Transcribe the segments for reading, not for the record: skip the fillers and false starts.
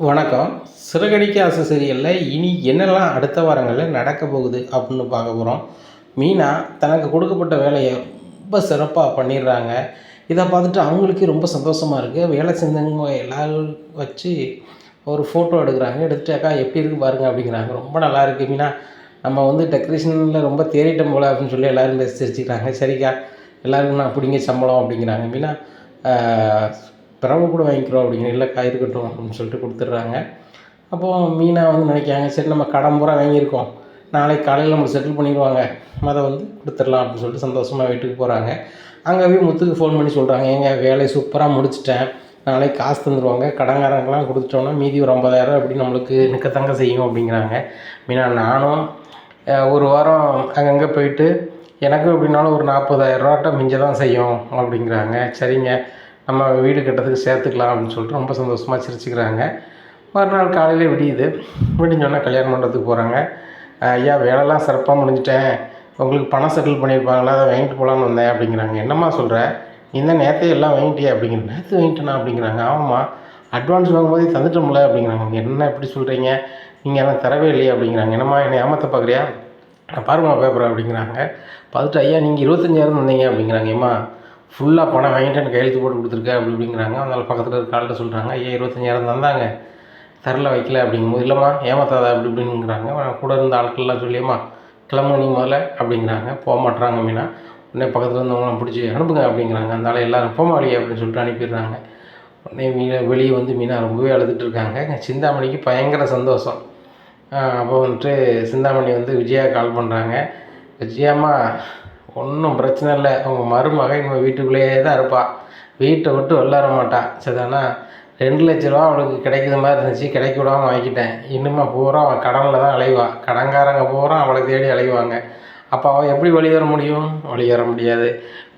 வணக்கம். சிறகடிக்க ஆசை சீரியலில் இனி என்னெல்லாம் அடுத்த வாரங்களில் நடக்க போகுது அப்படின்னு பார்க்க போகிறோம். மீனா தனக்கு கொடுக்கப்பட்ட வேலையை ரொம்ப சிறப்பாக பண்ணிடுறாங்க. இதை பார்த்துட்டு அவங்களுக்கே ரொம்ப சந்தோஷமாக இருக்குது. வேலை செஞ்சவங்க எல்லோரும் வச்சு ஒரு ஃபோட்டோ எடுக்கிறாங்க. எடுத்துட்டு அக்கா எப்படி இருக்குது பாருங்கள் அப்படிங்கிறாங்க. ரொம்ப நல்லா இருக்குது மீனா, நம்ம வந்து டெக்கரேஷனில் ரொம்ப தேறிட்டோம் போல அப்படின்னு சொல்லி எல்லோரும் பேசி சிரிச்சுக்கிறாங்க. சரிக்கா, எல்லாருக்கும் நான் பிடிங்க சம்பளம் அப்படிங்கிறாங்க. மீனா பிறகு கூட வாங்கிக்கிறோம் அப்படிங்கிற, இல்லைக்கா இருக்கட்டும் அப்படின்னு சொல்லிட்டு கொடுத்துட்றாங்க. அப்போது மீனா வந்து நினைக்காங்க, சரி நம்ம கடன் பூரா வாங்கியிருக்கோம், நாளைக்கு காலையில் நம்ம செட்டில் பண்ணிடுவாங்க, அதை வந்து கொடுத்துடலாம் அப்படின்னு சொல்லிட்டு சந்தோஷமாக வீட்டுக்கு போகிறாங்க. அங்கே போய் முத்துக்கு ஃபோன் பண்ணி சொல்கிறாங்க, ஏங்க வேலையை சூப்பராக முடிச்சிட்டேன், நாளைக்கு காசு தந்துடுவாங்க, கடன்காரங்கெல்லாம் கொடுத்துட்டோன்னா மீதி ஒரு 50,000 அப்படி நம்மளுக்கு நிற்கத்தங்க செய்யும் அப்படிங்கிறாங்க. மீனா நானும் ஒரு வாரம் அங்கங்கே போயிட்டு எனக்கும் எப்படின்னாலும் ஒரு 40,000 மிஞ்ச தான் செய்யும் அப்படிங்கிறாங்க. சரிங்க, நம்ம வீடு கட்டுறதுக்கு சேர்த்துக்கலாம் அப்படின்னு சொல்லிட்டு ரொம்ப சந்தோஷமாக சிரிச்சுக்கிறாங்க. மறுநாள் காலையில் விடியுது. விடிஞ்சோடனே கல்யாண மண்டபத்துக்கு போகிறாங்க. ஐயா வேலைலாம் சிறப்பாக முடிஞ்சிட்டேன், உங்களுக்கு பணம் செட்டில் பண்ணியிருப்பாங்களா, அதை வாங்கிட்டு போகலான்னு வந்தேன் அப்படிங்கிறாங்க. என்னம்மா சொல்கிற, நீ தான் நேற்றே எல்லாம் வாங்கிட்டியா அப்படிங்கிற. நேற்று வாங்கிட்டேனா அப்படிங்கிறாங்க. ஆமாம்மா, அட்வான்ஸ் வாங்கும்போதே தந்துட்டோம்ல அப்படிங்கிறாங்க. என்ன எப்படி சொல்கிறீங்க, நீங்கள் என்ன தரவே இல்லையா அப்படிங்கிறாங்க. என்னம்மா என்னை ஏமாற்ற பார்க்குறியா, நான் பாருமா பேப்பர் அப்படிங்கிறாங்க. பார்த்துட்டு ஐயா நீங்கள் 25,000 தந்தீங்க அப்படிங்கிறாங்க. ஏம்மா ஃபுல்லாக பணம் வாங்கிட்டு கையெழுத்து போட்டு கொடுத்துருக்க அப்படி இப்படிங்கிறாங்க. அதனால் பக்கத்தில் இருக்க ஆள்கிட்ட சொல்கிறாங்க, ஐயா 25,000 தந்தாங்க, தரல வைக்கல அப்படிங்கும்போது, இல்லைம்மா ஏமாத்தாத அப்படி இப்படிங்கிறாங்க. கூட இருந்த ஆட்கள்லாம் சொல்லியம்மா கிளம்பு நீ முதல்ல அப்படிங்கிறாங்க. போக மாட்டுறாங்க மீனா. உடனே பக்கத்தில் இருந்தவங்களாம் பிடிச்சி அனுப்புங்க அப்படிங்கிறாங்க. அந்த ஆள் எல்லோரும் போமா வழியே அப்படின்னு சொல்லிட்டு அனுப்பிடுறாங்க. உடனே வெளியே வந்து மீனா ரொம்பவே அழுதுட்டு இருக்காங்க. சிந்தாமணிக்கு பயங்கர சந்தோஷம். அப்போ வந்துட்டு சிந்தாமணி வந்து விஜயா கால் பண்ணுறாங்க. விஜயாம்மா ஒன்றும் பிரச்சனை இல்லை, அவங்க மருமக இனிமேல் வீட்டுக்குள்ளேயே தான் இருப்பாள், வீட்டை விட்டு வெளில மாட்டாள். சரிதானா, 2,00,000 அவளுக்கு கிடைக்கிற மாதிரி இருந்துச்சு, கிடைக்க விடாமல் வாங்கிட்டேன். இன்னுமே பூரா அவன் கடனில் தான் அலைவாள், கடன்காரங்க பூரா அவளை தேடி அலைவாங்க. அப்போ அவள் எப்படி வெளியேற முடியும், வெளியேற முடியாது,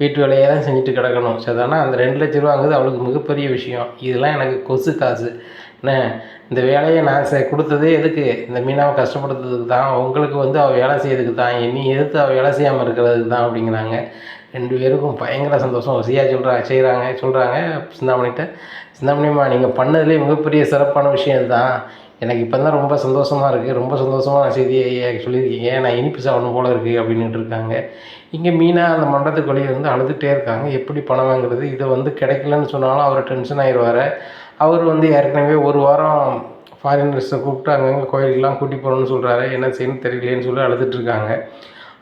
வீட்டு வேலையே தான் செஞ்சுட்டு கிடக்கணும். சரிதானா, அந்த 2,00,000 அவளுக்கு மிகப்பெரிய விஷயம். இதெல்லாம் எனக்கு கொசு காசு என்ன, இந்த வேலையை நான் கொடுத்ததே எதுக்கு, இந்த மீனாவை கஷ்டப்படுத்துறதுக்கு தான், உங்களுக்கு வந்து அவள் வேலை செய்யறதுக்கு தான், என்னை எதிர்த்து அவள் வேலை செய்யாமல் இருக்கிறதுக்கு தான் அப்படிங்கிறாங்க. 2 பேருக்கும் பயங்கர சந்தோஷம். வசதியாக சொல்கிறாங்க சிந்தாமணிகிட்ட, சிந்தாமணிம்மா நீங்கள் பண்ணதுலேயே மிகப்பெரிய சிறப்பான விஷயம் தான், எனக்கு இப்போ தான் ரொம்ப சந்தோஷமாக இருக்குது, ரொம்ப சந்தோஷமான செய்தியை சொல்லியிருக்கீங்க, நான் இனிப்பு சாப்பிடணும் போல் இருக்குது அப்படின்ட்டு இருக்காங்க. இங்கே மீனா அந்த மண்டபத்துக்கு வெளியே வந்து அழுதுகிட்டே இருக்காங்க. எப்படி பணம் வாங்குறது, இதை வந்து கிடைக்கலன்னு சொன்னாலும் அவர் டென்ஷன் ஆயிடுவார். அவர் வந்து ஏற்கனவே ஒரு வாரம் ஃபாரினர்ஸை கூப்பிட்டு அங்கங்கே கோயிலுக்கெலாம் கூட்டி போகணுன்னு சொல்கிறாரு, என்ன செய்யணும்னு தெரியலேன்னு சொல்லி அழுதுட்டுருக்காங்க.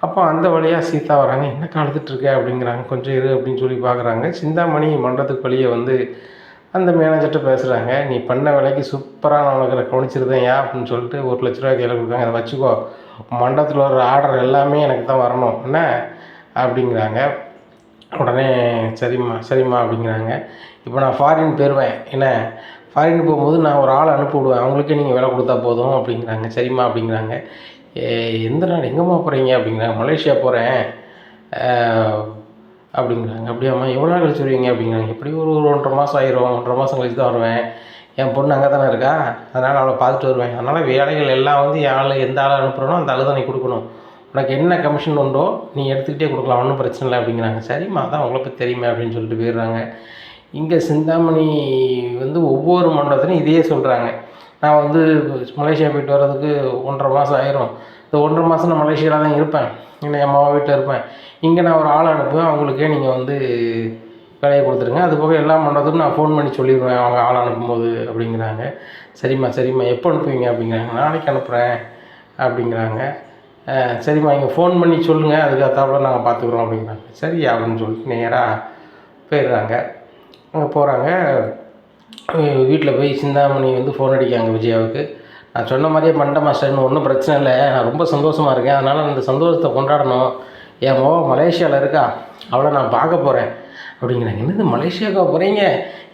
அப்போ அந்த வழியாக சீதா வராங்க. என்னக்கா அழுதுட்டுருக்க அப்படிங்கிறாங்க. கொஞ்சம் இரு அப்படின்னு சொல்லி பார்க்குறாங்க. சிந்தாமணி மண்டபத்துக்கு வெளியே வந்து அந்த மேனேஜர்கிட்ட பேசுகிறாங்க. நீ பண்ண வேலைக்கு சூப்பராக நான் உனக்கு கவனிச்சிருந்தேன் யா அப்படின்னு சொல்லிட்டு 1,00,000 கையில் கொடுக்குறாங்க. அதை வச்சுக்கோ, மண்டபத்தில் வர ஆர்டர் எல்லாமே எனக்கு தான் வரணும் என்ன அப்படிங்கிறாங்க. உடனே சரிம்மா அப்படிங்கிறாங்க. இப்போ நான் ஃபாரின் போயிடுவேன் என்ன, ஃபாரின் போகும்போது நான் ஒரு ஆளை அனுப்பி விடுவேன், அவங்களுக்கே நீங்கள் வேலை கொடுத்தா போதும் அப்படிங்கிறாங்க. சரிம்மா அப்படிங்கிறாங்க. எந்த நாடு, எங்கேம்மா போகிறீங்க அப்படிங்கிறாங்க. மலேசியா போகிறேன் அப்படிங்கிறாங்க. அப்படியாம்மா எவ்வளோ நாள் கழிச்சு வருவீங்க அப்படிங்கிறாங்க. எப்படி ஒரு 1.5 மாதம் ஆயிரும், 1.5 மாதம் கழிச்சு தான் வருவேன், என் பொண்ணு அங்கே தானே இருக்கா, அதனால் அவளை பார்த்துட்டு வருவேன், அதனால் வேலைகள் எல்லாம் வந்து எந்த ஆளை அனுப்புகிறனோ அந்த ஆளு தான் நீ கொடுக்கணும், உனக்கு என்ன கமிஷன் உண்டோ நீ எடுத்துக்கிட்டே கொடுக்கலாம், ஒன்றும் பிரச்சனை இல்லை அப்படிங்கிறாங்க. சரிம்மா அதான் உங்களை பற்றி தெரியுமே அப்படின்னு சொல்லிட்டு போயிடுறாங்க. இங்கே சிந்தாமணி வந்து ஒவ்வொரு மண்டபத்துலையும் இதையே சொல்கிறாங்க. நான் வந்து மலேசியா போயிட்டு வர்றதுக்கு 1.5 மாதம் ஆயிரும், இந்த 1.5 மாதம் நான் மலேசியாவில் தான் இருப்பேன், இல்லை என் அம்மாவை வீட்டில் இருப்பேன், இங்கே நான் ஒரு ஆள் அனுப்புவேன், அவங்களுக்கே நீங்கள் வந்து வேலையை கொடுத்துருங்க, அது போக எல்லா மண்டபத்துக்கும் நான் ஃபோன் பண்ணி சொல்லிடுவேன் அவங்க ஆள் அனுப்பும்போது அப்படிங்கிறாங்க. சரிம்மா எப்போ அனுப்புவீங்க அப்படிங்கிறாங்க. நாளைக்கு அனுப்புகிறேன் அப்படிங்கிறாங்க. சரிம்மா இங்கே ஃபோன் பண்ணி சொல்லுங்கள், அதுக்கு அத்தாப்புல நாங்கள் பார்த்துக்குறோம் அப்படிங்கிறாங்க. சரி அப்படின்னு சொல்லிட்டு நேராக போயிடுறாங்க. அங்கே போகிறாங்க. வீட்டில் போய் சிந்தாமணி வந்து ஃபோன் அடிக்காங்க விஜயாவுக்கு. நான் சொன்ன மாதிரியே பண்ணிட்டேன் மாஸ்டர்னு, ஒன்றும் பிரச்சனை இல்லை, நான் ரொம்ப சந்தோஷமாக இருக்கேன், அதனால் அந்த சந்தோஷத்தை கொண்டாடணும், என் மலேசியாவில் இருக்கா, அவளை நான் பார்க்க போகிறேன் அப்படிங்கிறாங்க. என்னது மலேசியாவுக்கா போகிறீங்க,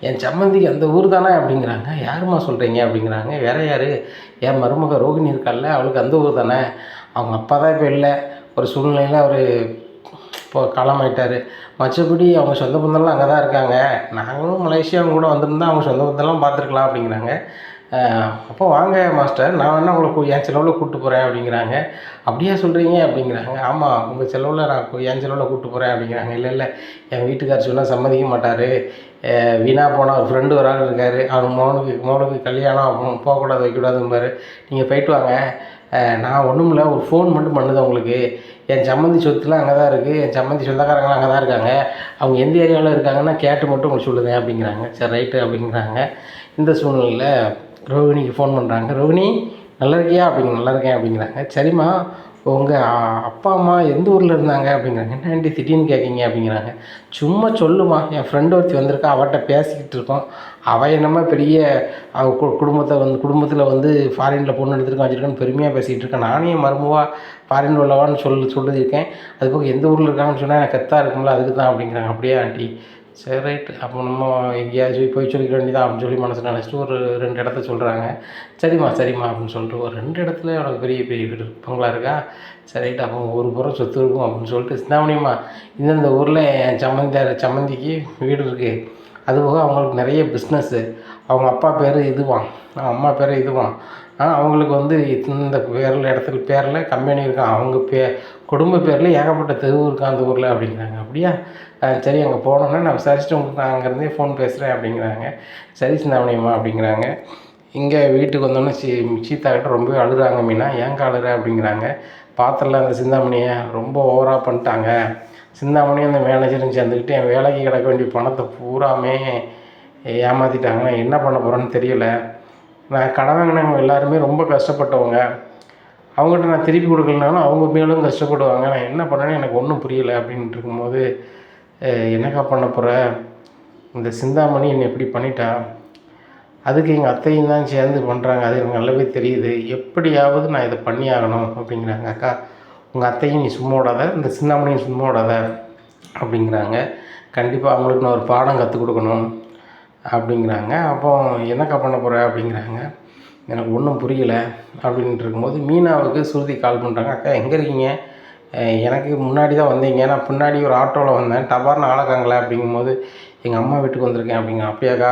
என் சம்மந்திக்கு அந்த ஊர் தானே அப்படிங்கிறாங்க. யாருமா சொல்கிறீங்க அப்படிங்கிறாங்க. வேறு யார், என் மருமக ரோகிணி இருக்கால்ல, அவளுக்கு அந்த ஊர் தானே, அவங்க அப்பா தான் இப்போ இல்லை, ஒரு சூழ்நிலையில் அவர் இப்போ காலமாயிட்டார், மற்றபடி அவங்க சொந்த பந்தம்லாம் அங்கே தான் இருக்காங்க, நாங்களும் மலேசியாவும் கூட வந்திருந்தால் அவங்க சொந்த பந்தம்லாம் பார்த்துருக்கலாம் அப்படிங்கிறாங்க. அப்போ வாங்க மாஸ்டர், நான் வேணா உங்களை என் செலவில் கூப்பிட்டு போகிறேன் அப்படிங்கிறாங்க. அப்படியா சொல்கிறீங்க அப்படிங்கிறாங்க. ஆமாம், உங்கள் செலவில் நான் என் செலவில் கூப்பிட்டு போகிறேன் அப்படிங்கிறாங்க. இல்லை இல்லை, என் வீட்டுக்காரர் சொன்னால் சம்மதிக்க மாட்டார். வீணாக போனால் ஒரு ஃப்ரெண்டு ஒரு ஆள் இருக்கார், அவர் மோனுக்கு கல்யாணம் போகக்கூடாது வைக்கக்கூடாதும்பார். நீங்கள் போயிட்டு வாங்க, நான் ஒன்றும் இல்லை, ஒரு ஃபோன் மட்டும் பண்ணுதேன் உங்களுக்கு. என் சம்மந்தி சொத்துலாம் அங்கே தான் இருக்குது, என் சம்மந்தி சொந்தக்காரங்களாம் அங்கே தான் இருக்காங்க, அவங்க எந்த ஏரியாவில் இருக்காங்கன்னா கேட்டு மட்டும் உங்களுக்கு சொல்லுங்கள் அப்படிங்கிறாங்க. சரி ரைட்டு அப்படிங்கிறாங்க. இந்த சூழ்நிலையில் ரோகிணிக்கு ஃபோன் பண்ணுறாங்க. ரோகிணி நல்லா இருக்கியா நல்லா இருக்கேன் அப்படிங்கிறாங்க. சரிம்மா, உங்கள் அப்பா அம்மா எந்த ஊரில் இருந்தாங்க அப்படிங்கிறாங்க. என்ன ஆண்டி திடீர்னு கேட்குறீங்க அப்படிங்கிறாங்க. சும்மா சொல்லுமா, என் ஃப்ரெண்டு ஒருத்தி வந்திருக்கா, அவட்ட பேசிக்கிட்டு இருக்கோம். அவள் என்னமோ பெரிய குடும்பத்தில் வந்து ஃபாரினில் பொண்ணு எடுத்துருக்கா வச்சுருக்கான்னு பெருமையாக பேசிக்கிட்டு இருக்கேன். நானே மருமவா ஃபாரின் உள்ளவான்னு சொல்லியிருக்கேன். அது போக எந்த ஊரில் இருக்காங்கன்னு சொன்னால் எனக்கு கெத்தாக இருக்கும்ல, அதுக்கு தான் அப்படிங்கிறாங்க. அப்படியே ஆண்டி, சரி ரைட்டு, அப்போ நம்ம எங்கேயாச்சும் போய் சொல்லிக்க வேண்டியதான் அப்படின்னு சொல்லி மனசில் நினச்சிட்டு ஒரு 2 இடத்த சொல்கிறாங்க. சரிம்மா அப்படின்னு சொல்லிட்டு ஒரு 2 இடத்துல எனக்கு பெரிய பெரிய வீடு பங்களா இருக்கா. சரி ரைட்டு, அப்போ ஒரு புறம் சொத்து இருக்கும் அப்படின்னு சொல்லிட்டு, சிந்தாமணியம்மா இந்தந்த ஊரில் என் சம்மந்திக்கு வீடு இருக்குது, அதுபோக அவங்களுக்கு நிறைய பிஸ்னஸ்ஸு, அவங்க அப்பா பேர் இதுவான், அம்மா பேர் இதுவான், அவங்களுக்கு வந்து இந்த பேரில் கம்பெனி இருக்கான், அவங்க குடும்ப பேரில் ஏகப்பட்ட தெருவு இருக்கான் அந்த ஊரில் அப்படிங்கிறாங்க. அப்படியா, சரி அங்கே போனோன்னே நான் விசாரிச்சுட்டு உங்களுக்கு நான் அங்கேருந்தே ஃபோன் பேசுகிறேன் அப்படிங்கிறாங்க. சரி சிந்தாமணியம்மா அப்படிங்கிறாங்க. இங்கே வீட்டுக்கு வந்தோடனே சீதா கிட்ட ரொம்பவே அழுகிறாங்க. மீனா ஏங்க அழுகிற அப்படிங்கிறாங்க. பாத்திரல அந்த சிந்தாமணியை ரொம்ப ஓவராக பண்ணிட்டாங்க. சிந்தாமணியும் அந்த மேனேஜரும் சேர்ந்துக்கிட்டு என் வேலைக்கு கிடக்க வேண்டிய பணத்தை பூராமே ஏமாற்றிட்டாங்க. நான் என்ன பண்ண போகிறேன்னு தெரியலை. நான் கடன் வாங்கினவங்க எல்லாருமே ரொம்ப கஷ்டப்பட்டவங்க, அவங்ககிட்ட நான் திருப்பி கொடுக்கலனாலும் அவங்க மேலும் கஷ்டப்படுவாங்க. நான் என்ன பண்ணேன்னு எனக்கு ஒன்றும் புரியலை அப்படின்ட்டு இருக்கும்போது, என்னக்கா பண்ண போகிற, இந்த சிந்தாமணி என்னை எப்படி பண்ணிட்டா, அதுக்கு எங்கள் அத்தையும் தான் சேர்ந்து பண்ணுறாங்க, அது எனக்கு நல்லாவே தெரியுது, எப்படியாவது நான் இதை பண்ணி ஆகணும் அப்படிங்கிறாங்க. அக்கா, உங்கள் அத்தையும் நீ சும்மா விடாத, இந்த சிந்தாமணியும் சும்மா விடாத அப்படிங்கிறாங்க. கண்டிப்பாக அவங்களுக்கு நான் ஒரு பாடம் கற்றுக் கொடுக்கணும் அப்படிங்கிறாங்க. அப்போ என்னக்கா பண்ண போகிற அப்படிங்கிறாங்க. எனக்கு ஒன்றும் புரியலை அப்படின்ட்டு இருக்கும்போது மீனாவுக்கு சுருதி கால் பண்ணுறாங்க. அக்கா எங்கே இருக்கீங்க, எனக்கு முன்னாடி தான் வந்தீங்க, நான் பின்னாடி ஒரு ஆட்டோவில் வந்தேன், டபார்னு ஆளக்காங்களே அப்படிங்கும்போது, எங்கள் அம்மா வீட்டுக்கு வந்திருக்கேன் அப்படிங்க. அப்படியாக்கா,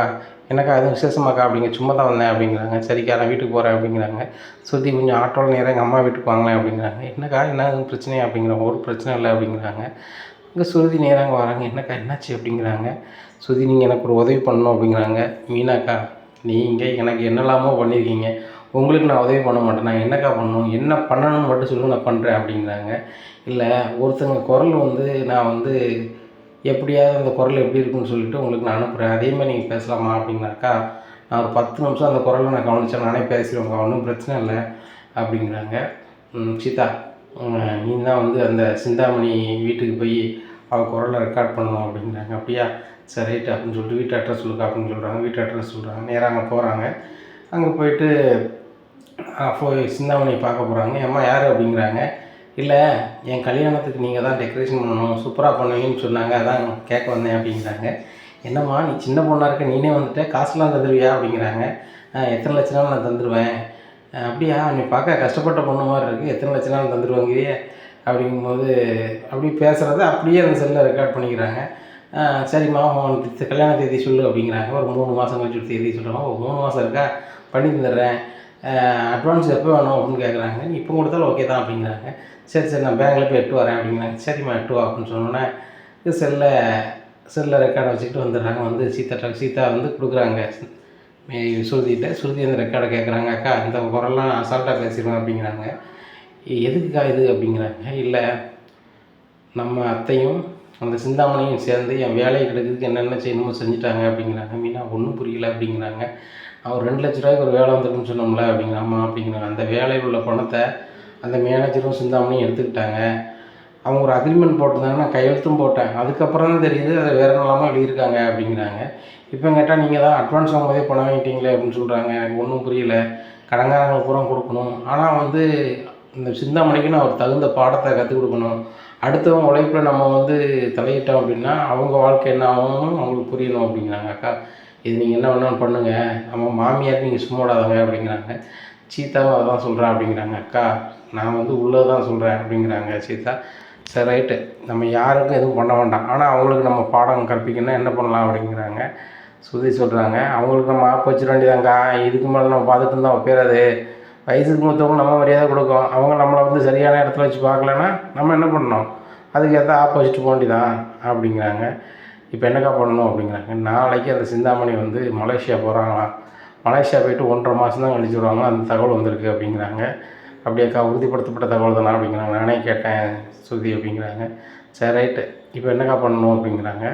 என்னக்கா எதுவும் விசேஷமாக்கா அப்படிங்க. சும்மா தான் வந்தேன் அப்படிங்கிறாங்க. சரிக்கா நான் வீட்டுக்கு போகிறேன் அப்படிங்கிறாங்க. சுருதி கொஞ்சம் ஆட்டோவில் நேராக எங்கள் அம்மா வீட்டுக்கு வாங்களேன் அப்படிங்கிறாங்க. என்னக்கா என்ன எதுவும் பிரச்சனையா அப்படிங்கிறாங்க. ஒரு பிரச்சனை இல்லை அப்படிங்கிறாங்க. இங்கே சுருதி நேராக வராங்க. என்னக்கா என்னாச்சு அப்படிங்கிறாங்க. சுருதி நீங்கள் எனக்கு ஒரு உதவி பண்ணணும் அப்படிங்கிறாங்க. மீனாக்கா, நீங்கள் எனக்கு என்னெல்லாமோ பண்ணியிருக்கீங்க, உங்களுக்கு நான் உதவி பண்ண மாட்டேன், நான் என்னக்கா பண்ணணும், என்ன பண்ணணும்னு மட்டும் சொல்லுங்கள், நான் பண்ணுறேன் அப்படிங்கிறாங்க. இல்லை, ஒருத்தங்க குரல் வந்து நான் வந்து எப்படியாவது அந்த குரல் எப்படி இருக்குன்னு சொல்லிவிட்டு உங்களுக்கு நான் அனுப்புகிறேன், அதேமாதிரி நீங்கள் பேசலாமா அப்படிங்கிறாக்கா. நான் ஒரு 10 நிமிஷம் அந்த குரலை நான் கவனித்தேன், நானே பேசிடுவேங்க, ஒன்றும் பிரச்சனை இல்லை அப்படிங்கிறாங்க. சீதா, நீ தான் வந்து அந்த சிந்தாமணி வீட்டுக்கு போய் அவள் குரலை ரெக்கார்ட் பண்ணணும் அப்படிங்கிறாங்க. அப்படியா, சரி ரைட்டு அப்படின்னு சொல்லிட்டு வீட்டு அட்ரஸ் சொல்லுங்க அப்படின்னு சொல்கிறாங்க. வீட்டு அட்ரஸ் சொல்கிறாங்க. நேராக அங்கே போகிறாங்க. அங்கே போயிட்டு போய் சிந்தாமணியை பார்க்க போகிறாங்க. அம்மா யார் அப்படிங்கிறாங்க. இல்லை, என் கல்யாணத்துக்கு நீங்கள் தான் டெக்கரேஷன் பண்ணணும், சூப்பராக பண்ணுவீங்கன்னு சொன்னாங்க, அதான் கேட்க வந்தேன் அப்படிங்கிறாங்க. என்னம்மா நீ சின்ன பொண்ணாக இருக்க, நீனே வந்துட்டு காசுலாம் தந்துடுவியா அப்படிங்கிறாங்க. எத்தனை லட்சம்னாலும் நான் தந்துடுவேன். அப்படியா, நீ பார்க்க கஷ்டப்பட்ட பொண்ணு மாதிரி இருக்குது, எத்தனை லட்சம்னாலும் தந்துடுவாங்கிறியே அப்படிங்கும்போது, அப்படி பேசுகிறத அப்படியே அந்த செல்லில் ரெக்கார்ட் பண்ணிக்கிறாங்க. சரிம்மா உனக்கு கல்யாண தேதி சொல்லு அப்படிங்கிறாங்க. ஒரு 3 மாதம் கழிச்சு ஒரு தேதி சொல்கிறாங்க. ஒரு 3 மாதம் இருக்கா, பண்ணி தந்துடுறேன், அட்வான்ஸ் எப்போ வேணும் அப்படின்னு கேட்குறாங்க. நீ இப்போ கொடுத்தாலும் ஓகே தான் அப்படிங்கிறாங்க. சரி நான் பேங்கில் போய் எட்டு வரேன் அப்படிங்கிறாங்க. சரிம்மா எட்டு வா அப்படின்னு சொன்னோன்னே செல்லில் ரெக்கார்டை வச்சுக்கிட்டு வந்துடுறாங்க. வந்து சீதா வந்து கொடுக்குறாங்க சுருதி அந்த ரெக்கார்டை கேட்குறாங்க. அக்கா இந்த குரல்லாம் அசால்ட்டாக பேசிடுவேன் அப்படிங்கிறாங்க. எதுக்குக்கா இது அப்படிங்கிறாங்க. இல்லை, நம்ம அத்தையும் அந்த சிந்தாமணியும் சேர்ந்து என் வேலையை கிடைக்கிறதுக்கு என்னென்ன செய்யணுமோ செஞ்சுட்டாங்க அப்படிங்கிறாங்க. மீனா ஒன்றும் புரியல அப்படிங்கிறாங்க. அவர் 2 லட்ச ரூபாய்க்கு ஒரு வேலை வந்துருக்குன்னு சொன்னோம்ல அப்படிங்கிற. ஆமாம் அப்படிங்கிறாங்க. அந்த வேலையில் உள்ள பணத்தை அந்த மேனேஜரும் சிந்தாமணியும் எடுத்துக்கிட்டாங்க. அவங்க ஒரு அக்ரிமெண்ட் போட்டிருந்தாங்க, நான் கையெழுத்தும் போட்டேன், அதுக்கப்புறம் தான் தெரியுது அதை வேறு நாளாமல் எழுதியிருக்காங்க அப்படிங்கிறாங்க. இப்போ கேட்டால் நீங்கள் தான் அட்வான்ஸ் வாங்கும்போதே பணம் வாங்கிட்டீங்களே அப்படின்னு சொல்கிறாங்க. எனக்கு ஒன்றும் புரியல, கடங்காரங்களுக்கு பூரா கொடுக்கணும், ஆனால் வந்து இந்த சிந்தாமணிக்கு நான் ஒரு தகுந்த பாடத்தை கற்றுக் கொடுக்கணும், அடுத்தவங்க உழைப்பில் நம்ம வந்து தலையிட்டோம் அப்படின்னா அவங்க வாழ்க்கை என்ன ஆகணும்னு அவங்களுக்கு புரியணும் அப்படிங்கிறாங்க. அக்கா இது நீங்கள் என்ன வேணாலும் பண்ணுங்கள், நம்ம மாமியார் நீங்கள் சும்மா விடாதங்க அப்படிங்கிறாங்க. சீதாவும் அதான் சொல்கிறேன் அப்படிங்கிறாங்க. அக்கா நான் வந்து உள்ளது தான் சொல்கிறேன் அப்படிங்கிறாங்க சீதா. சரி ரைட்டு, நம்ம யாருக்கும் எதுவும் பண்ண வேண்டாம், ஆனால் அவங்களுக்கு நம்ம பாடம் கற்பிக்கணும்னா என்ன பண்ணலாம் அப்படிங்கிறாங்க. சுருதி சொல்கிறாங்க. அவங்களுக்கு நம்ம ஆப்பு வச்சிட வேண்டியதாங்க்கா, இதுக்கு மேலே நம்ம பார்த்துட்டு இருந்தால் ஒப்பேறாது. வயசுக்கு மூத்தவங்க நம்ம மரியாதை கொடுக்கோம், அவங்க நம்மளை வந்து சரியான இடத்துல வச்சு பார்க்கலன்னா நம்ம என்ன பண்ணணும், அதுக்கு ஏற்ற ஆப்பை வச்சுட்டு போக வேண்டியதான் அப்படிங்கிறாங்க. இப்போ என்னக்கா பண்ணணும் அப்படிங்கிறாங்க. நாளைக்கு அந்த சிந்தாமணி வந்து மலேசியா போகிறாங்களாம். மலேசியா போய்ட்டு 1.5 மாதம் தான் கழிச்சு வருவாங்க, அந்த தகவல் வந்திருக்கு அப்படிங்கிறாங்க. அப்படியேக்கா, உறுதிப்படுத்தப்பட்ட தகவல் தானா அப்படிங்கிறாங்க. நானே கேட்டேன் சுருதி அப்படிங்கிறாங்க. சரி ரைட்டு, இப்போ என்னக்கா பண்ணணும் அப்படிங்கிறாங்க.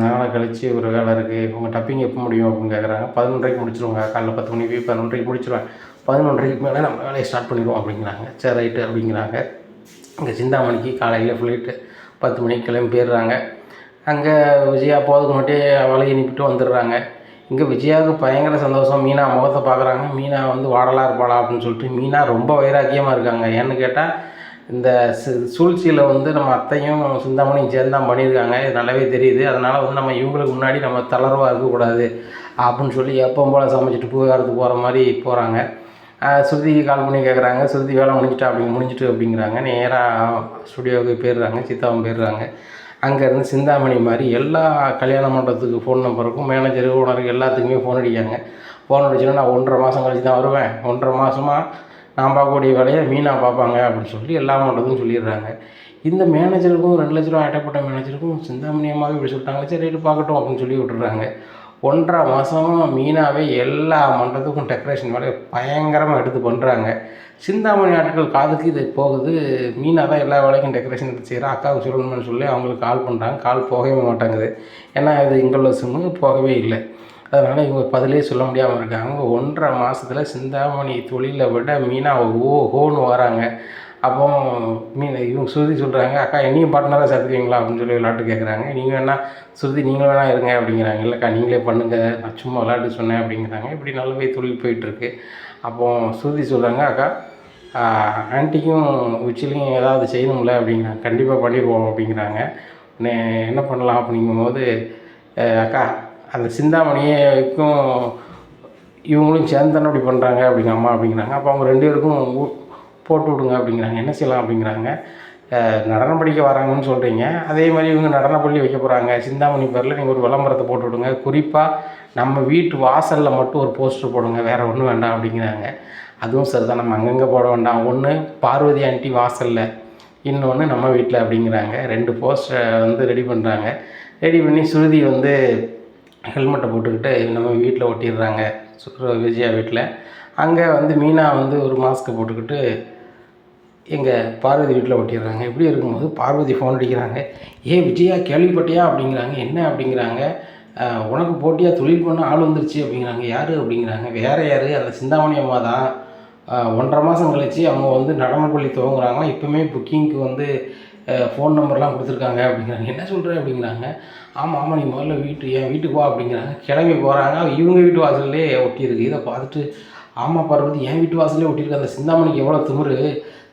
நாளை கழிச்சு ஒரு வேலை இருக்குது, உங்கள் டப்பிங் எப்போ முடியும் அப்படின்னு கேட்குறாங்க. 11:30க்கு முடிச்சிடுவோங்க, காலைல 10 மணிக்கு 11:30க்கு முடிச்சிடுவேன், 11:30க்கு மேலே நம்ம வேலையை ஸ்டார்ட் பண்ணிடுவோம் அப்படிங்கிறாங்க. சரி ரைட்டு அப்படிங்கிறாங்க. இங்கே சிந்தாமணிக்கு காலையில் ஃப்ளைட்டு 10 மணிக்கு கிளம்பி போயிடுறாங்க. அங்கே விஜயா போகிறதுக்கு மட்டும் அவளை அனுப்பிட்டு வந்துடுறாங்க. இங்கே விஜயாவுக்கு பயங்கர சந்தோஷம். மீனா முகத்தை பார்க்குறாங்க. மீனா வந்து வாடலாக இருப்பாளா அப்படின்னு சொல்லிட்டு மீனா ரொம்ப வைராக்கியமாக இருக்காங்க. ஏன்னு கேட்டால் இந்த சூழ்ச்சியில் வந்து நம்ம அத்தையும் சிந்தாமணியும் சேர்ந்து தான் பண்ணியிருக்காங்க, இது நல்லாவே தெரியுது. அதனால் வந்து நம்ம இவங்களுக்கு முன்னாடி நம்ம தளர்வாக இருக்கக்கூடாது அப்படின்னு சொல்லி எப்பவும் போல் சமைச்சிட்டு பூகாரத்துக்கு போகிற மாதிரி போகிறாங்க. ஸ்ருதிக்கு கால் பண்ணி கேட்குறாங்க. ஸ்ருதி வேலை முடிஞ்சிட்டு அப்படிங்கிறாங்க. நேராக ஸ்டுடியோவுக்கு போயிடுறாங்க. சித்தாவும் போயிடுறாங்க. அங்கேருந்து சிந்தாமணி மாதிரி எல்லா கல்யாண மண்டபத்துக்கு ஃபோன் நம்பருக்கும் மேனேஜரு ஓனருக்கு எல்லாத்துக்குமே ஃபோன் அடிக்காங்க. ஃபோன் அடிச்சுன்னா நான் 1.5 மாதம் கழிச்சு தான் வருவேன், 1.5 மாதமாக நான் பார்க்கக்கூடிய வேலையை மீனா பார்ப்பாங்க அப்படின்னு சொல்லி எல்லா மண்டபத்துக்கும் சொல்லிடுறாங்க. இந்த மேனேஜருக்கும் 2 லட்ச ரூபா ஆட்டப்பட்ட மேனேஜருக்கும் சிந்தாமணி அம்மாவே இப்படி சொல்லிட்டாங்க. சரி ரைட்டு பார்க்கட்டும் அப்படின்னு சொல்லி விட்டுறாங்க. 1.5 மாதமாக மீனாவே எல்லா மண்டபத்துக்கும் டெக்கரேஷன் வேலையை பயங்கரமாக எடுத்து பண்ணுறாங்க. சிந்தாமணி ஆட்கள் காதுக்கு இது போகுது. மீனா தான் எல்லா வேலைக்கும் டெக்கரேஷன் எடுத்து செய்கிறா, அக்காவுக்கு சொல்லணும்னு சொல்லி அவங்களுக்கு கால் பண்ணுறாங்க. கால் போகவே மாட்டாங்குது. ஏன்னா இது இங்குள்ள சிம்மு போகவே இல்லை. அதனால் இவங்க பதிலே சொல்ல முடியாமல் இருக்காங்க. 1.5 மாதத்தில் சிந்தாமணி தொழிலை விட மீனா ஓஹோன்னு வராங்க. அப்போ இவங்க ஸ்ருதி சொல்கிறாங்க, அக்கா என்னையும் பார்ட்னராக சேர்த்துக்குவீங்களா அப்படின்னு சொல்லி விளையாட்டு கேட்குறாங்க. நீங்கள் வேணா ஸ்ருதி நீங்கள் வேணா இருங்க அப்படிங்கிறாங்க. இல்லைக்கா நீங்களே பண்ணுங்கள், நான் சும்மா விளையாட்டு சொன்னேன் அப்படிங்கிறாங்க. இப்படி நல்லாவே தொழில் போயிட்டுருக்கு. அப்போது ஸ்ருதி சொல்கிறாங்க, அக்கா ஆன்ட்டிக்கும் உச்சிலையும் ஏதாவது செய்யணும்ல அப்படிங்கிறாங்க. கண்டிப்பாக பண்ணிடுவோம் அப்படிங்கிறாங்க. என்ன பண்ணலாம் அப்படிங்கும்போது, அக்கா அந்த சிந்தாமணிக்கும் இவங்களும் சேர்ந்து தானே அப்படி பண்ணுறாங்க அப்படிங்க அம்மா அப்படிங்கிறாங்க. அப்போ அவங்க 2 பேருக்கும் போட்டு விடுங்க அப்படிங்கிறாங்க. என்ன செய்யலாம் அப்படிங்கிறாங்க. நடனம் படிக்க வராங்கன்னு சொல்கிறீங்க, அதே மாதிரி இவங்க நடன பள்ளி வைக்க போகிறாங்க, சிந்தாமணி பேரில் நீங்கள் ஒரு விளம்பரத்தை போட்டு விடுங்க, குறிப்பாக நம்ம வீட்டு வாசலில் மட்டும் ஒரு போஸ்டர் போடுங்க, வேறு ஒன்றும் வேண்டாம் அப்படிங்கிறாங்க. அதுவும் சரி தான், நம்ம அங்கங்கே போட வேண்டாம், ஒன்று பார்வதி ஆண்டி வாசலில், இன்னொன்று நம்ம வீட்டில் அப்படிங்கிறாங்க. 2 போஸ்டரை வந்து ரெடி பண்ணுறாங்க. ரெடி பண்ணி ஸ்ருதி வந்து ஹெல்மெட்டை போட்டுக்கிட்டு நம்ம வீட்டில் ஒட்டிடுறாங்க, விஜயா வீட்டில். அங்கே வந்து மீனா வந்து ஒரு மாஸ்க்கை போட்டுக்கிட்டு எங்கள் பார்வதி வீட்டில் ஒட்டிடுறாங்க. இப்படி இருக்கும்போது பார்வதி ஃபோன் அடிக்கிறாங்க. விஜயா கேள்விப்பட்டியா அப்படிங்கிறாங்க. என்ன அப்படிங்கிறாங்க. உனக்கு போட்டியாக தொழில் பண்ண ஆள் வந்துருச்சு அப்படிங்கிறாங்க. யார் அப்படிங்கிறாங்க. வேறு யார், அந்த சிந்தாமணி அம்மா தான். 1.5 மாதம் கழிச்சு அவங்க வந்து நடனப்பள்ளி துவங்குறாங்க. இப்போவுமே புக்கிங்க்கு வந்து ஃபோன் நம்பர்லாம் கொடுத்துருக்காங்க அப்படிங்கிறாங்க. என்ன சொல்கிற அப்படிங்கிறாங்க. ஆமாம் நீ முதல்ல என் வீட்டுக்கு வா அப்படிங்கிறாங்க. கிளம்பி போகிறாங்க. இவங்க வீட்டு வாசல்லே ஒட்டியிருக்கு. இதை பார்த்துட்டு, ஆமாம் பார்வதி என் வீட்டு வாசல்லே ஒட்டியிருக்கு, அந்த சிந்தாமணிக்கு எவ்வளோ திமிரு,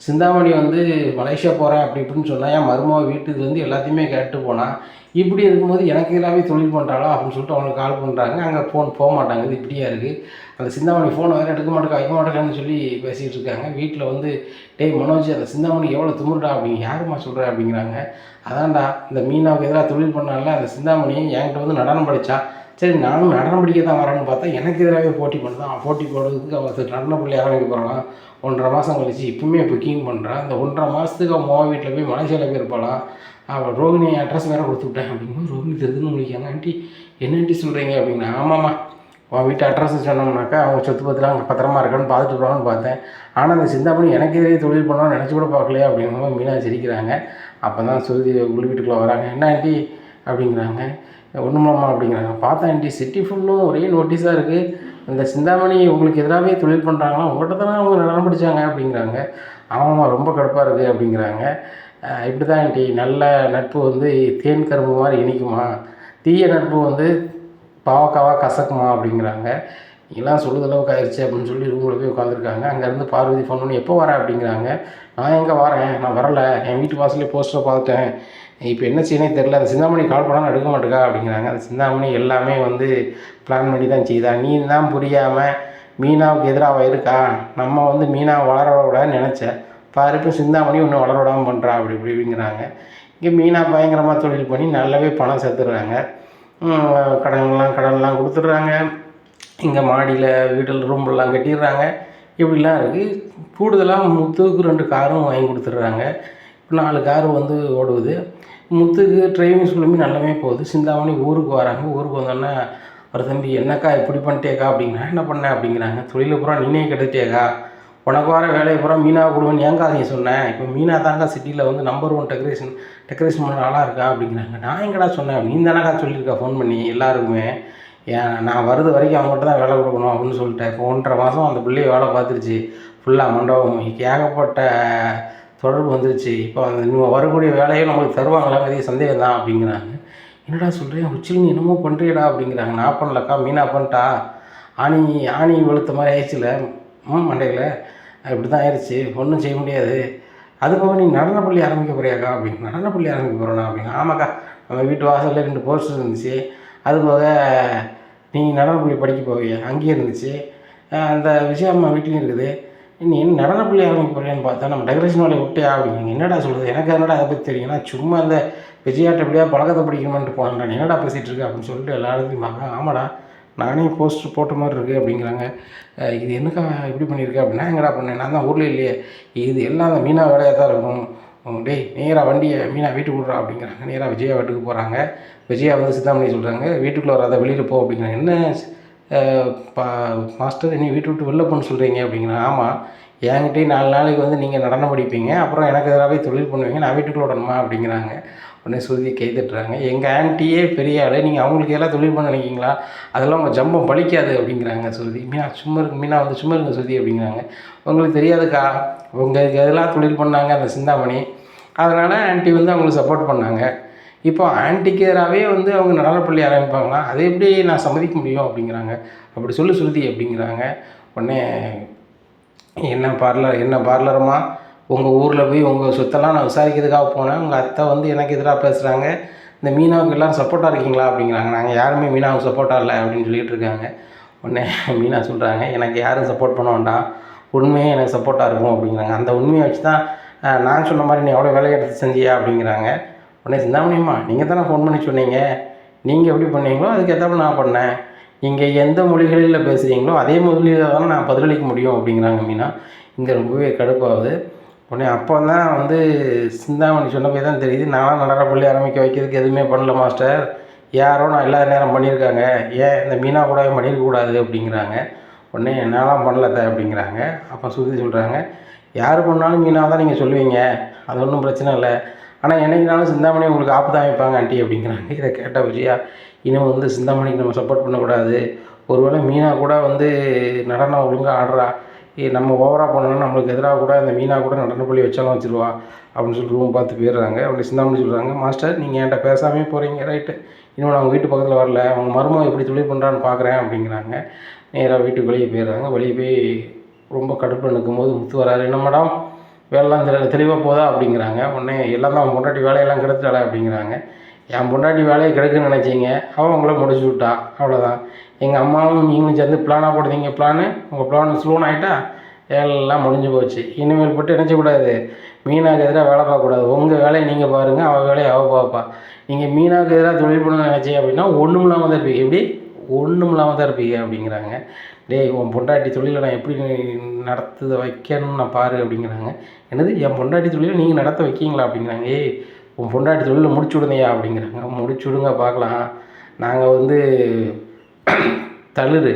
சிந்தாமணி வந்து மலேசியா போகிறேன் அப்படி இப்படின்னு சொன்னால் என் மருமக வீட்டுக்கு வந்து எல்லாத்தையுமே கேட்டு போனால், இப்படி இருக்கும்போது எனக்கு எதிராகவே தொழில் பண்ணுறாளோ அப்படின்னு சொல்லிட்டு அவங்களுக்கு கால் பண்ணுறாங்க. அங்கே ஃபோன் போக மாட்டாங்க. இப்படியா இருக்குது, அந்த சிந்தாமணி ஃபோனை வேறு எடுக்க மாட்டேக்கான்னு சொல்லி பேசிகிட்டு இருக்காங்க. வீட்டில் வந்து டேய் மனோஜ், அந்த சிந்தாமணிக்கு எவ்வளோ திமிருடா அப்படிங்க. யாருமா சொல்கிற அப்படிங்கிறாங்க. அதான்டா இந்த மீனாவுக்கு எதிராக தொழில் பண்ணால அந்த சிந்தாமணி என்கிட்ட வந்து நடனம் படித்தா, சரி நானும் நடனம் படிக்க தான் வரேன்னு பார்த்தா எனக்கு எதிராகவே போட்டி பண்ணுறான். போட்டி போடுறதுக்கு அவள் நடனம் பள்ளி ஆரம்பிக்க போகிறான். 1.5 மாதம் கழிச்சு இப்போவுமே புக்கிங் பண்ணுறான். அந்த 1.5 மாதத்துக்கு அவன் மோக வீட்டில் போய் மலேசியாவில் போயிருப்பாளாம். அவள் ரோகிணி அட்ரஸ் வேறு கொடுத்துவிட்டேன் அப்படிங்கும்போது ரோகிணி தெரிதுன்னு முடிக்காங்க. ஆண்டி என்ன ஆண்டி சொல்கிறீங்க அப்படின்னா, ஆமாம்மா உன் வீட்டு அட்ரஸ் சொன்னோம்னாக்கா அவங்க சொத்து பத்திரம் அங்கே பத்திரமா இருக்கான்னு பார்த்துட்டு போகலான்னு பார்த்தேன். ஆனால் அந்த சிந்தாமணி எனக்கு எதிரே தொழில் பண்ணாலும் நினச்சி கூட பார்க்கலையா அப்படிங்கும்போது மீனா சிரிக்கிறாங்க. அப்போ தான் சுருதி உள் வீட்டுக்குள்ளே வராங்க. என்ன ஆண்டி அப்படிங்கிறாங்க. ஒன்றுமாம்மா அப்படிங்கிறாங்க. பார்த்தா ஆண்டி சிட்டி ஃபுல்லும் ஒரே நோட்டீஸாக இருக்குது, இந்த சிந்தாமணி உங்களுக்கு எதிராகவே தொழில் பண்ணுறாங்களா, உங்கள்கிட்ட தானே அவங்க நடனம் படித்தாங்க அப்படிங்கிறாங்க. ஆமாம்மா ரொம்ப கடுப்பாக இருக்குது அப்படிங்கிறாங்க. இப்படி தான் ஆண்டி, நல்ல நட்பு வந்து தேன் கரும்பு மாதிரி இனிக்குமா, தீய நட்பு வந்து பாவக்காவாக கசக்குமா அப்படிங்கிறாங்க. இதெல்லாம் சொல்லுதளவுக்கு ஆயிடுச்சு அப்படின்னு சொல்லி ரூமில் போய் உட்காந்துருக்காங்க. அங்கேருந்து பார்வதி ஃபோன் பண்ணி எப்போ வரேன் அப்படிங்கிறாங்க. நான் எங்கே வரேன், நான் வரலை, என் வீட்டு வாசலே போஸ்டரை பார்த்துட்டேன், இப்போ என்ன செய்யணும் தெரியல, அந்த சிந்தாமணி கால் பண்ணாலும் எடுக்க மாட்டேக்கா அப்படிங்கிறாங்க. அந்த சிந்தாமணி எல்லாமே வந்து பிளான் பண்ணி தான் செய்தா, நீ தான் புரியாமல் மீனாவுக்கு எதிராக இருக்கா, நம்ம வந்து மீனாவை வளர விடான்னு நினச்சேன் பாரு, இப்போ சிந்தாமணி ஒன்றும் வளர விடாமல் பண்ணுறா அப்படி இப்படிங்கிறாங்க. இங்கே மீனா பயங்கரமாக தொழில் பண்ணி நல்லாவே பணம் சேர்த்துடுறாங்க. கடன்லாம் கொடுத்துட்றாங்க. இங்கே மாடியில் வீட்டில் ரூம்லாம் கட்டிடுறாங்க. இப்படிலாம் இருக்குது. கூடுதலாக முத்துவுக்கு 2 காரும் வாங்கி கொடுத்துட்றாங்க. இப்போ 4 கார் வந்து ஓடுது. முத்துக்கு டிரைவிங் ஸ்கூலுமே நல்லாவே போகுது. சிந்தாமணி ஊருக்கு வராங்க. ஊருக்கு வந்தோடனே ஒரு தம்பி, என்னக்கா இப்படி பண்ணிட்டேக்கா அப்படிங்கிறா. என்ன பண்ணேன் அப்படிங்கிறாங்க. தொழிலை பூரா நீனே கெடுத்தியேக்கா, உனக்கு வர வேலையை பூரா மீனாவை கொடுவேன்னு ஏங்கா நீ சொன்னேன். இப்போ மீனா தாங்க சிட்டியில் வந்து நம்பர் 1 டெக்கரேஷன் பண்ண ஆளாக இருக்கா அப்படிங்கிறாங்க. நான் எங்கடா சொன்னேன், நீ தானக்கா சொல்லியிருக்கா ஃபோன் பண்ணி எல்லாருக்குமே. ஏன் நான் வருது வரைக்கும் அவங்ககிட்ட தான் வேலை கொடுக்கணும் அப்படின்னு சொல்லிட்டேன். இப்போ 1.5 மாதம் அந்த பிள்ளையை வேலை பார்த்துருச்சு. ஃபுல்லாக மண்டபம் ஏகப்பட்ட தொடர்பு வந்துருச்சு. இப்போ அந்த இன்னும் வரக்கூடிய வேலையும் நம்மளுக்கு தருவாங்களாங்கிறதே சந்தேகம் தான் அப்படிங்கிறாங்க. என்னடா சொல்கிறேன், உச்சில் நீ என்னமோ பண்ணுறியடா அப்படிங்கிறாங்க. நான் பண்ணலக்கா, மீனா பண்ணிட்டா. ஆணி வெளுத்த மாதிரி ஆயிடுச்சுல மண்டையில், இப்படி தான் ஆயிடுச்சு, ஒன்றும் செய்ய முடியாது. அதுபோக நீ நடனப்பள்ளி ஆரம்பிக்க போறியாக்கா அப்படின்னு. நடனப்பள்ளி ஆரம்பிக்க போகிறேண்ணா அப்படிங்க. ஆமாக்கா, நம்ம வீட்டு வாசலில் 2 போஸ்டர் இருந்துச்சு. அதுபோக நீ நடனப்பள்ளி படிக்க போவிய அங்கேயே இருந்துச்சு. அந்த விஜயம்மா வீட்லேயும் இருக்குது. நீ என்ன நடனப்பள்ளி ஆரம்பிக்க போறியான்னு பார்த்தா நம்ம டெக்கரேஷன் வேலையை விட்டியா அப்படிங்க. என்னடா சொல்கிறது, எனக்கு என்னடா அதை பற்றி தெரியும்னா சும்மா அந்த விஜயாட்ட எப்படியா பழக்கத்தை பிடிக்கணும்ன்ட்டு போனேன்டா, என்னடா பேசிகிட்டு இருக்கு அப்படின்னு சொல்லிட்டு எல்லாருக்கும் பார்க்க. ஆமாடா, நானே போஸ்டர் போட்ட மாதிரி இருக்குது அப்படிங்கிறாங்க. இது என்னக்கா இப்படி பண்ணியிருக்கேன் அப்படின்னா, எங்கடா பண்ணேன், நான் தான் ஊரில் இல்லையே, இது எல்லாம் அந்த மீனா வேலையாக தான் இருக்கும். டேய் நேராக வண்டியை மீனா வீட்டுக்கு விட்றா அப்படிங்கிறாங்க. நேராக விஜயா வீட்டுக்கு போகிறாங்க. விஜயா வந்து சித்தாமணி சொல்கிறாங்க, வீட்டுக்குள்ளே வராத வெளியில் போ அப்படிங்கிறாங்க. என்ன மாஸ்டர் நீ வீட்டு விட்டு வெளில போன்னு சொல்கிறீங்க அப்படிங்கிறாங்க. ஆமாம், என்கிட்டே 4 நாளைக்கு வந்து நீங்கள் நடனம் படிப்பீங்க, அப்புறம் எனக்கு எதிராகவே தொழில் பண்ணுவீங்க, நான் வீட்டுக்குள்ளே விடணுமா அப்படிங்கிறாங்க. உடனே ஸ்ருதி கை தட்டுறாங்க. எங்கள் ஆன்ட்டியே பெரிய ஆள், நீங்கள் அவங்களுக்கு எல்லாம் தொழில் பண்ண நினைக்கிங்களா, அதெல்லாம் உங்கள் ஜம்பம் பழிக்காது அப்படிங்கிறாங்க ஸ்ருதி. மீனா வந்து சும்மா இருங்க ஸ்ருதி அப்படிங்கிறாங்க. உங்களுக்கு தெரியாதுக்கா, உங்களுக்கு எதெல்லாம் தொழில் பண்ணாங்க அந்த சிந்தாமணி, அதனால் ஆன்ட்டி வந்து அவங்களுக்கு சப்போர்ட் பண்ணாங்க. இப்போ ஆன்ட்டிக்கு எதிராகவே வந்து அவங்க நடனப்பள்ளி ஆரம்பிப்பாங்களா, அதை எப்படி நான் சம்மதிக்க முடியும் அப்படிங்கிறாங்க. அப்படி சொல்லு ஸ்ருதி அப்படிங்கிறாங்க. உடனே என்ன பார்லருமா, உங்கள் ஊரில் போய் உங்கள் சொத்தெல்லாம் நான் விசாரிக்கிறதுக்காக போனேன், உங்கள் அத்தை வந்து எனக்கு எதிராக பேசுகிறாங்க, இந்த மீனாவுக்கு எல்லோரும் சப்போர்ட்டாக இருக்கீங்களா அப்படிங்கிறாங்க. நாங்கள் யாருமே மீனாவுக்கு சப்போர்ட்டாக இல்லை அப்படின்னு சொல்லிகிட்டு இருக்காங்க. உடனே மீனா சொல்கிறாங்க, எனக்கு யாரும் சப்போர்ட் பண்ண வேண்டாம், உண்மையே எனக்கு சப்போர்ட்டாக இருக்கும் அப்படிங்கிறாங்க. அந்த உண்மையை வச்சு தான் நான் சொன்ன மாதிரி நீ எவ்வளோ வேலையை எடுத்து செஞ்சியா அப்படிங்கிறாங்க. உடனே சிந்தாமணியம்மா, நீங்கள் தானே ஃபோன் பண்ணி சொன்னீங்க, நீங்கள் எப்படி பண்ணீங்களோ அதுக்கு ஏற்றாப்புல நான் பண்ணேன், நீங்கள் எந்த மொழிகளில் பேசுகிறீங்களோ அதே மொழியில் தானே நான் பதிலளிக்க முடியும் அப்படிங்கிறாங்க மீனா. இங்கே ரொம்பவே கடுப்பாகுது. உடனே அப்போ தான் வந்து சிந்தாமணி சொன்ன போய் தான் தெரியுது, நானும் நடனப்பள்ளி ஆரம்பிக்க வைக்கிறதுக்கு எதுவுமே பண்ணல மாஸ்டர், யாரோ நான் எல்லா நேரம் பண்ணியிருக்காங்க, ஏன் இந்த மீனா கூட பண்ணியிருக்கக்கூடாது அப்படிங்கிறாங்க. உடனே என்னாலாம் பண்ணலத்த அப்படிங்கிறாங்க. அப்போ சுருதி சொல்கிறாங்க, யார் பண்ணாலும் மீனாக தான் நீங்கள் சொல்லுவீங்க, அது ஒன்றும் பிரச்சனை இல்லை, ஆனால் என்னைக்குனாலும் சிந்தாமணி உங்களுக்கு ஆப்பு தான் வைப்பாங்க ஆண்டி அப்படிங்கிறாங்க. இதை கேட்ட விஜயா, இனிமேல் வந்து சிந்தாமணிக்கு நம்ம சப்போர்ட் பண்ணக்கூடாது, ஒருவேளை மீனா கூட வந்து நடனம் ஒழுங்காக ஆடுறா, நம்ம ஓவராக போனோம்னா நம்மளுக்கு எதிராக கூட அந்த மீனா கூட நடனப்பள்ளி வச்சாலும் வச்சுருவா அப்படின்னு சொல்லி ரூம் பார்த்து போயிடுறாங்க. அப்படி சிந்தாமணி சொல்கிறாங்க, மாஸ்டர் நீங்கள் என்கிட்ட பேசாமே போகிறீங்க, ரைட்டு, இனிமேல் அவங்க வீட்டு பக்கத்தில் வரல, அவங்க மருமகம் எப்படி தொழில் பண்ணுறான்னு பார்க்குறேன் அப்படிங்கிறாங்க. நேராக வீட்டுக்கு வெளியே போயிடுறாங்க. வெளியே போய் ரொம்ப கடுப்பில் நிற்கும்போது முத்து வராரு. என்ன மேடம் வேலைலாம் தெளிவாக போதா அப்படிங்கிறாங்க. உடனே எல்லாம் தான் அவன் பொண்டாட்டி வேலையெல்லாம் கெடுத்துட்டாளே அப்படிங்கிறாங்க. என் பொண்டாட்டி வேலையை கெடுக்குன்னு நினச்சிங்க, அவன் உங்களை முடிச்சு விட்டா, அவ்வளோதான். எங்கள் அம்மாவும் நீங்களும் சேர்ந்து பிளானாக போடுறீங்க, உங்கள் பிளான் ஸ்லோன் ஆகிட்டா எல்லாம் முடிஞ்சு போச்சு. இனிமேல் போட்டு நினச்சக்கூடாது, மீனாவுக்கு எதிராக வேலை பார்க்கக்கூடாது, உங்கள் வேலையை நீங்கள் பாருங்கள், அவள் வேலையை அவள் பார்ப்பா. நீங்கள் மீனாவுக்கு எதிராக தொழில் பண்ண நினச்சிங்க அப்படின்னா ஒன்றும் இல்லாமல் தான் இருப்பீங்க. எப்படி ஒன்றும் இல்லாமல் தான் இருப்பீங்க அப்படிங்கிறாங்க. டேய் உன் பொண்டாட்டி தொழிலை நான் எப்படி நடத்த வைக்கணும்னு நான் பாரு அப்படிங்கிறாங்க. என்னது என் பொண்டாட்டி தொழிலை நீங்கள் நடத்த வைக்கிங்களா அப்படிங்கிறாங்க. ஏய் உன் பொண்டாட்டி தொழிலை முடிச்சு விடுங்கய்யா அப்படிங்கிறாங்க. முடிச்சு விடுங்க பார்க்கலாம், நாங்கள் வந்து தளிர்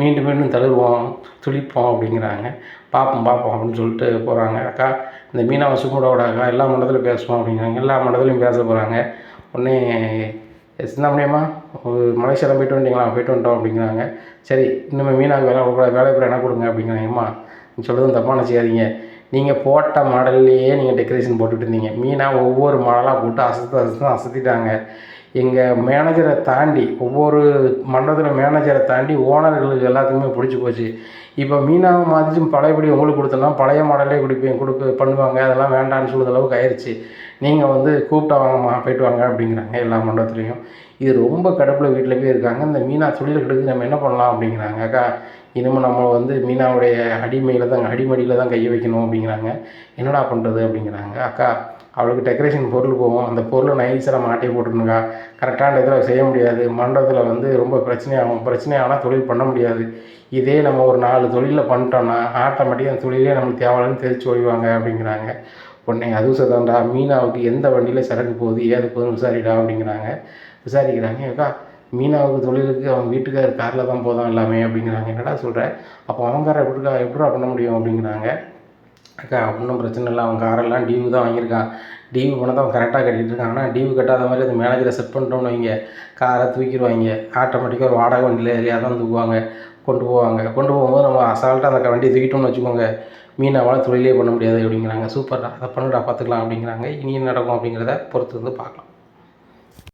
மீண்டும் மீண்டும் தளிர்வோம் துளிப்போம் அப்படிங்கிறாங்க. பார்ப்போம் அப்படின்னு சொல்லிட்டு போகிறாங்க. அக்கா இந்த மீனாவை சும்முடோட அக்கா எல்லா மண்டலத்திலும் பேசுவோம் அப்படிங்கிறாங்க. எல்லா மண்டலத்திலையும் பேச போகிறாங்க. உடனே சிந்தாமணியம்மா மலேசியாவில் போயிட்டு வந்துட்டோம் அப்படிங்கிறாங்க. சரி இனிமேல் மீனாவுக்கு வேலை கூட என்ன கொடுங்க அப்படிங்கிறாங்க. அம்மா நீ சொல்கிறதும் தப்பாக நினச்சிக்காதீங்க, நீங்கள் போட்ட மாடல்லையே நீங்கள் டெக்கரேஷன் போட்டுட்டு இருந்தீங்க, மீனா ஒவ்வொரு மாடலாக போட்டு அசத்திட்டாங்க. எங்கள் மேனேஜரை தாண்டி ஒவ்வொரு மண்டலத்தில் மேனேஜரை தாண்டி ஓனர்களுக்கு எல்லாத்துக்குமே பிடிச்சி போச்சு. இப்போ மீனாவை மாதிரியும் பழையபடி உங்களுக்கு கொடுத்தோம்னா பழைய மாடலே பண்ணுவாங்க, அதெல்லாம் வேண்டான்னு சொல்லுற அளவுக்கு ஆயிடுச்சு. நீங்கள் வந்து கூப்பிட்டா வாங்கம்மா போய்ட்டு வாங்க அப்படிங்கிறாங்க எல்லா மண்டபத்துலேயும். இது ரொம்ப கடுப்பில் வீட்டில் போய் இருக்காங்க. இந்த மீனா தொழில் கெடுக்கு நம்ம என்ன பண்ணலாம் அப்படிங்கிறாங்க. அக்கா இனிமேல் நம்ம வந்து மீனாவுடைய அடிமடியில் தான் கையை வைக்கணும் அப்படிங்கிறாங்க. என்னடா பண்ணுறது அப்படிங்கிறாங்க. அக்கா அவளுக்கு டெக்கரேஷன் பொருள் போகும், அந்த பொருளை நைஸாக நம்ம ஆட்டையை போட்டுருணுக்கா. கரெக்டான இதில் செய்ய முடியாது, மண்டபத்தில் வந்து ரொம்ப பிரச்சனையாகும், பிரச்சனையானால் தொழில் பண்ண முடியாது. இதே நம்ம ஒரு 4 தொழிலில் பண்ணிட்டோம்னா ஆட்டோமேட்டிக்காக அந்த தொழிலே நம்மளுக்கு தேவையில்லைன்னு தெரிச்சு ஓய்வாங்க அப்படிங்கிறாங்க. உடனே அதுவும் சரிதான்டா, மீனாவுக்கு எந்த வண்டியில் சரக்கு போகுது ஏது போகுதுன்னு விசாரிடா அப்படிங்கிறாங்க. விசாரிக்கிறாங்க. அக்கா மீனாவுக்கு தொழிலுக்கு அவன் வீட்டுக்கார் காரில் தான் போதான் எல்லாமே அப்படிங்கிறாங்க. என்னடா சொல்கிற, அப்போ அவன் காரை எப்படிடா பண்ண முடியும் அப்படிங்கிறாங்க. அக்கா ஒன்றும் பிரச்சனை இல்லை, அவன் காரெல்லாம் டியூ தான் வாங்கியிருக்கான், டியூ பணத்தை அவன் கரெக்டாக கட்டிகிட்டு இருக்கான். ஆனால் டியூ கட்டாத மாதிரி அந்த மேனேஜரை செட் பண்ணிட்டோம்னு வைங்க, காரை தூக்கிடுவாங்க. ஆட்டோமேட்டிக்காக ஒரு வாடகை வண்டியில் எதையாக தான் தூக்குவாங்க, கொண்டு போகும்போது நம்ம அசால்ட்டாக அந்த வண்டியை தூக்கிட்டோம்னு வச்சுக்கோங்க, மீனவால் தொழிலே பண்ண முடியாது அப்படிங்கிறாங்க. சூப்பர்டா, அதை பண்ணுடா பார்த்துக்கலாம் அப்படிங்கிறாங்க. இனி என்ன நடக்கும் அப்படிங்கிறத பொறுத்து வந்து பார்க்கலாம்.